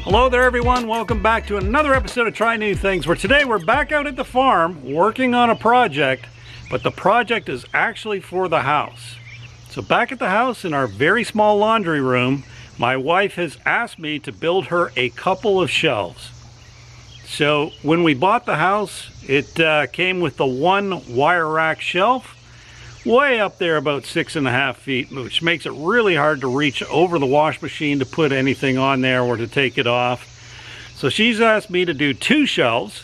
Hello there everyone, welcome back to another episode of Try New Things, where today we're back out at the farm working on a project, but the project is actually for the house. So back at the house in our very small laundry room, my wife has asked me to build her a couple of shelves. So when we bought the house, it came with the one wire rack shelf, way up there about 6.5 feet, which makes it really hard to reach over the wash machine to put anything on there or to take it off. So she's asked me to do two shelves,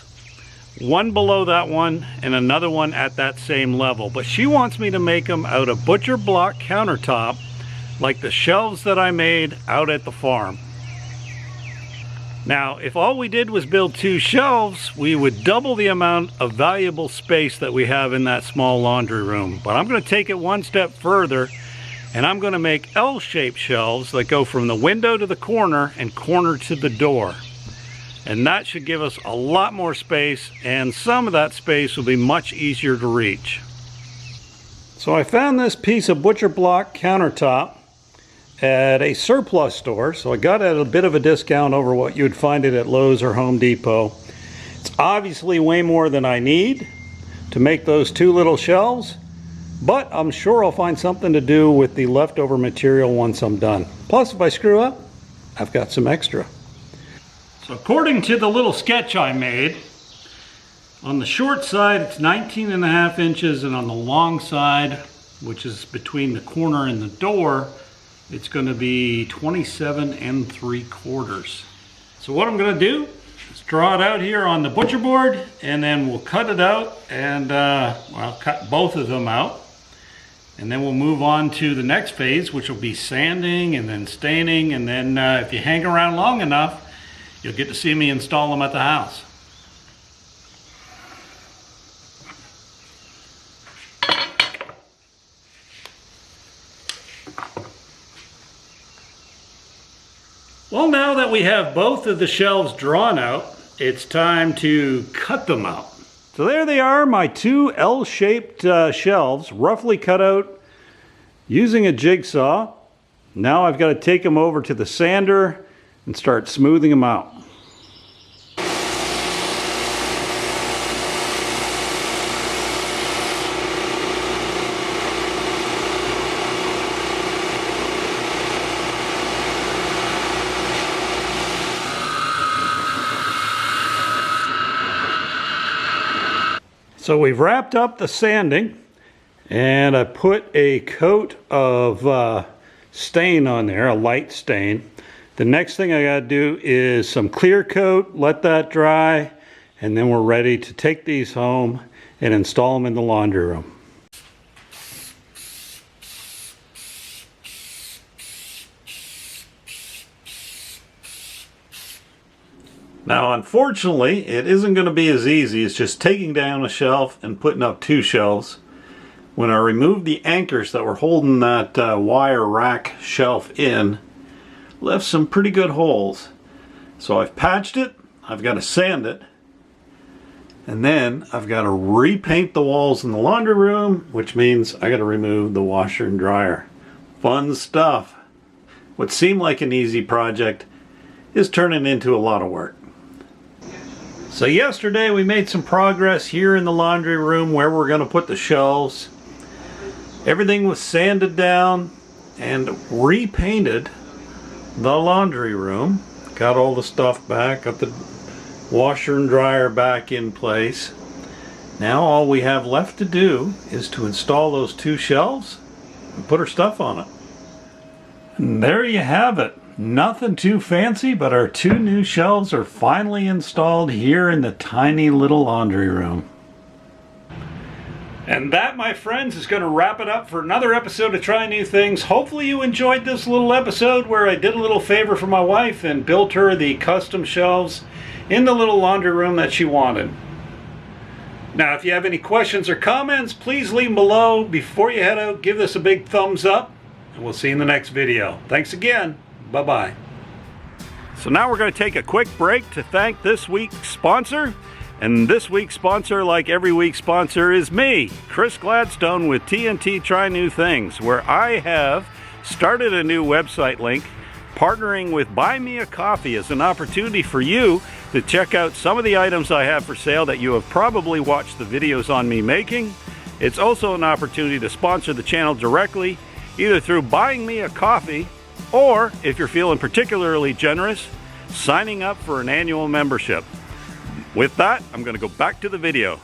one below that one and another one at that same level. But she wants me to make them out of butcher block countertop, like the shelves that I made out at the farm. Now, if all we did was build two shelves, we would double the amount of valuable space that we have in that small laundry room. But I'm going to take it one step further, and I'm going to make L-shaped shelves that go from the window to the corner and corner to the door. And that should give us a lot more space, and some of that space will be much easier to reach. So I found this piece of butcher block countertop at a surplus store, so I got it at a bit of a discount over what you would find it at Lowe's or Home Depot. It's obviously way more than I need to make those two little shelves, but I'm sure I'll find something to do with the leftover material once I'm done. Plus, if I screw up, I've got some extra. So according to the little sketch I made, on the short side it's 19.5 inches, and on the long side, which is between the corner and the door, it's going to be 27 3/4. So what I'm going to do is draw it out here on the butcher board, and then we'll cut it out, and I'll cut both of them out. And then we'll move on to the next phase, which will be sanding and then staining. And then if you hang around long enough, you'll get to see me install them at the house. Well, now that we have both of the shelves drawn out, it's time to cut them out. So there they are, my two L-shaped shelves, roughly cut out using a jigsaw. Now I've got to take them over to the sander and start smoothing them out. So we've wrapped up the sanding, and I put a coat of stain on there, a light stain. The next thing I gotta do is some clear coat, let that dry, and then we're ready to take these home and install them in the laundry room. Now, unfortunately, it isn't going to be as easy as just taking down a shelf and putting up two shelves. When I removed the anchors that were holding that wire rack shelf in, left some pretty good holes. So I've patched it, I've got to sand it, and then I've got to repaint the walls in the laundry room, which means I got to remove the washer and dryer. Fun stuff. What seemed like an easy project is turning into a lot of work. So yesterday we made some progress here in the laundry room where we're going to put the shelves. Everything was sanded down and repainted the laundry room. Got all the stuff back, got the washer and dryer back in place. Now all we have left to do is to install those two shelves and put our stuff on it. And there you have it. Nothing too fancy, but our two new shelves are finally installed here in the tiny little laundry room. And that, my friends, is going to wrap it up for another episode of Try New Things. Hopefully you enjoyed this little episode where I did a little favor for my wife and built her the custom shelves in the little laundry room that she wanted. Now, if you have any questions or comments, please leave them below. Before you head out, give this a big thumbs up, and we'll see you in the next video. Thanks again. Bye-bye. So now we're going to take a quick break to thank this week's sponsor. And this week's sponsor, like every week's sponsor, is me, Chris Gladstone with TNT Try New Things, where I have started a new website link Partnering with Buy Me a Coffee is an opportunity for you to check out some of the items I have for sale that you have probably watched the videos on me making. It's also an opportunity to sponsor the channel directly, either through buying me a coffee, or if you're feeling particularly generous, signing up for an annual membership. With that, I'm going to go back to the video.